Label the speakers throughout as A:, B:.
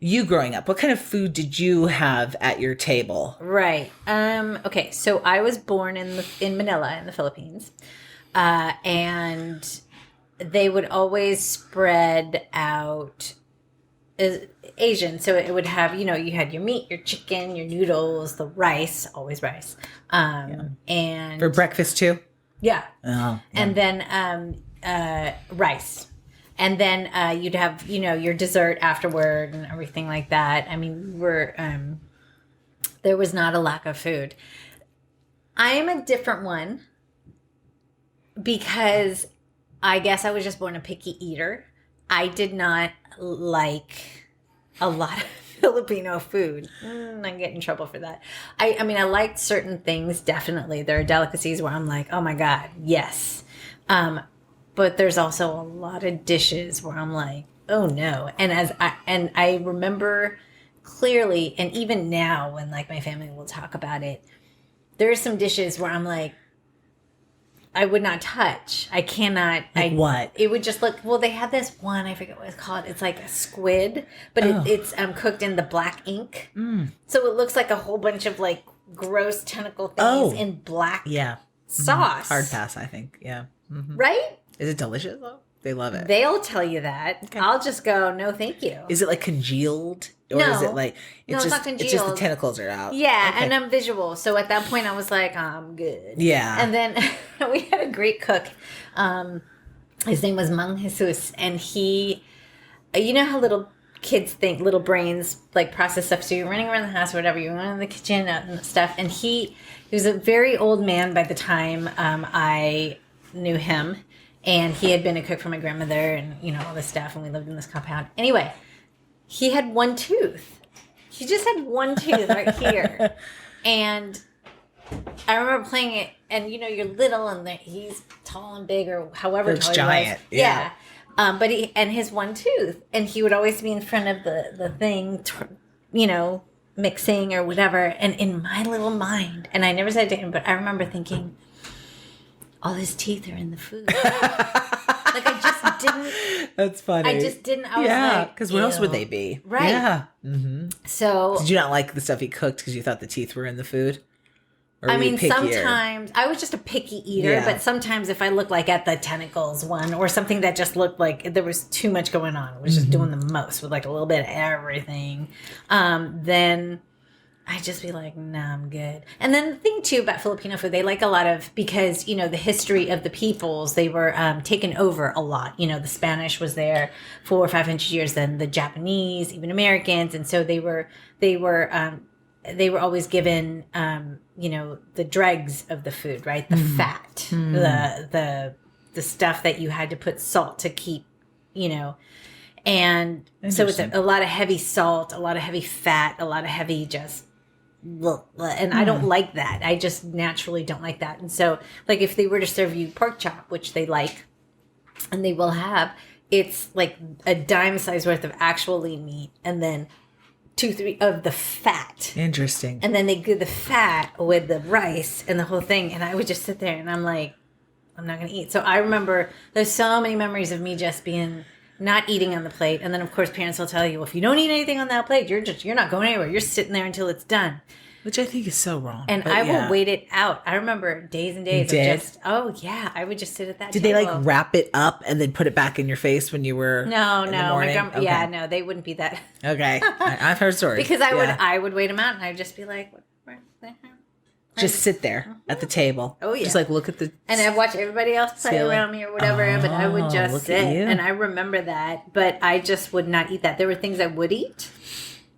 A: you growing up? What kind of food did you have at your table?
B: Right. Okay. So I was born in Manila in the Philippines, and they would always spread out Asian. So it would have, you had your meat, your chicken, your noodles, the rice, always rice, and
A: For breakfast too?
B: yeah,
A: Oh, yeah.
B: and then rice. And then you'd have, your dessert afterward and everything like that. I mean, there was not a lack of food. I am a different one because I guess I was just born a picky eater. I did not like a lot of Filipino food. I get in trouble for that. I mean, I liked certain things, definitely. There are delicacies where I'm like, oh my God, yes. But there's also a lot of dishes where I'm like, oh no. And I remember clearly, and even now when like my family will talk about it, there's some dishes where I'm like, I would not touch. I cannot.
A: What?
B: It would just look. Well, they had this one. I forget what it's called. It's like a squid, but it's cooked in the black ink. So it looks like a whole bunch of like gross tentacle things in black sauce.
A: Hard pass, I think. Yeah.
B: Right?
A: Is it delicious though? They love it.
B: They'll tell you that. Okay. I'll just go, no, thank you.
A: Is it like congealed? Or
B: no.
A: Is it like,
B: it's not congealed.
A: It's just the tentacles are out.
B: Yeah, okay. And I'm visual. So at that point I was like, I'm good.
A: Yeah.
B: And then we had a great cook. His name was Mang Jesus. And he, you know how little kids think, little brains like process stuff. So you're running around the house or whatever. You're running in the kitchen and stuff. And he was a very old man by the time I knew him. And he had been a cook for my grandmother and, all this stuff. And we lived in this compound. Anyway, he had one tooth. He just had one tooth right here. And I remember playing it. And, you're little and he's tall and big or however tall
A: giant.
B: He was. Yeah. But his one tooth. And he would always be in front of the thing, mixing or whatever. And in my little mind, and I never said it to him, but I remember thinking, all his teeth are in the food. Like I just didn't.
A: That's funny.
B: I just didn't. I was like,
A: because where else would they be?
B: Right.
A: Yeah. Mm-hmm.
B: So
A: did you not like the stuff he cooked because you thought the teeth were in the food? Or
B: I mean, sometimes I was just a picky eater, but sometimes if I looked like at the tentacles one or something that just looked like there was too much going on, it was just doing the most with like a little bit of everything, then I'd just be like, nah, I'm good. And then the thing too about Filipino food, they like a lot of, because, the history of the peoples, they were taken over a lot. The Spanish was there 400 or 500 years, then the Japanese, even Americans. And so they were always given, the dregs of the food, right? The fat, the stuff that you had to put salt to keep, and so it's a lot of heavy salt, a lot of heavy fat, a lot of heavy just, and I don't like that. I just naturally don't like that. And so like if they were to serve you pork chop, which they like, and they will have, it's like a dime size worth of actual lean meat and then 2-3 of the fat.
A: Interesting.
B: And then they do the fat with the rice and the whole thing. And I would just sit there and I'm like, I'm not going to eat. So I remember there's so many memories of me just being not eating on the plate. And then of course parents will tell you, well, if you don't eat anything on that plate, you're not going anywhere. You're sitting there until it's done.
A: Which I think is so wrong.
B: And I will wait it out. I remember days and days of just, I would just sit at that
A: Did
B: table.
A: they like wrap it up and then put it back in your face when you were
B: No.
A: in the morning?
B: Yeah, no, they wouldn't be that.
A: Okay. I've heard stories.
B: Because I would wait them out and I'd just be like,
A: just sit there at the table.
B: Oh, yeah.
A: Just like look at the...
B: And I'd watch everybody else play around me or whatever, but I would just sit. And I remember that, but I just would not eat that. There were things I would eat,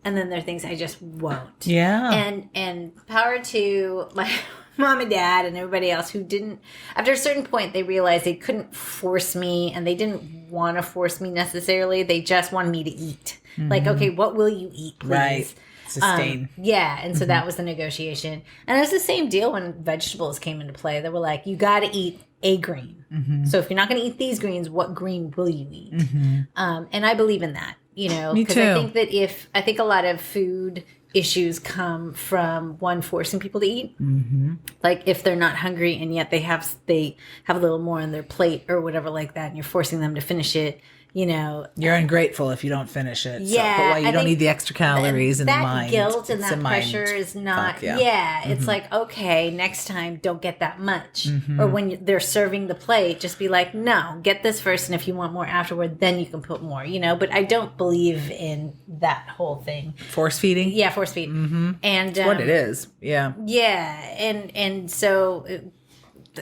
B: and then there are things I just won't.
A: Yeah.
B: And power to my mom and dad and everybody else who didn't... After a certain point, they realized they couldn't force me, and they didn't want to force me necessarily. They just wanted me to eat. Mm-hmm. Like, okay, what will you eat, please?
A: Right. Sustain.
B: And so that was the negotiation. And it was the same deal when vegetables came into play. They were like, you got to eat a green. Mm-hmm. So if you're not going to eat these greens, what green will you eat? Mm-hmm. And I believe in that, because I think that I think a lot of food issues come from one forcing people to eat. Mm-hmm. Like if they're not hungry and yet they have a little more on their plate or whatever like that, and you're forcing them to finish it. you know,
A: You're ungrateful if you don't finish it.
B: yeah,
A: But you
B: I
A: don't
B: think
A: need the extra calories in the
B: that
A: mind.
B: guilt and
A: It's
B: that
A: a mind
B: pressure is not.
A: fuck, yeah.
B: Yeah, it's like, okay, next time don't get that much. Or when they're serving the plate, just be like, no, get this first, and if you want more afterward, then you can put more. You know, but I don't believe in that whole thing.
A: Force feeding.
B: Yeah, force feed. And
A: What it is. Yeah.
B: yeah, and so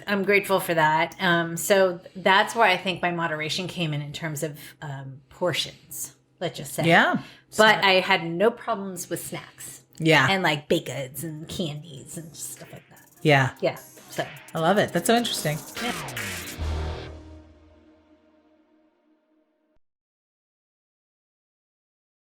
B: I'm grateful for that. So that's where I think my moderation came in terms of portions. Let's just say.
A: Yeah.
B: But I had no problems with snacks.
A: Yeah.
B: And like baked goods and candies and stuff like that.
A: Yeah.
B: Yeah. So
A: I love it. That's so interesting.
B: yeah.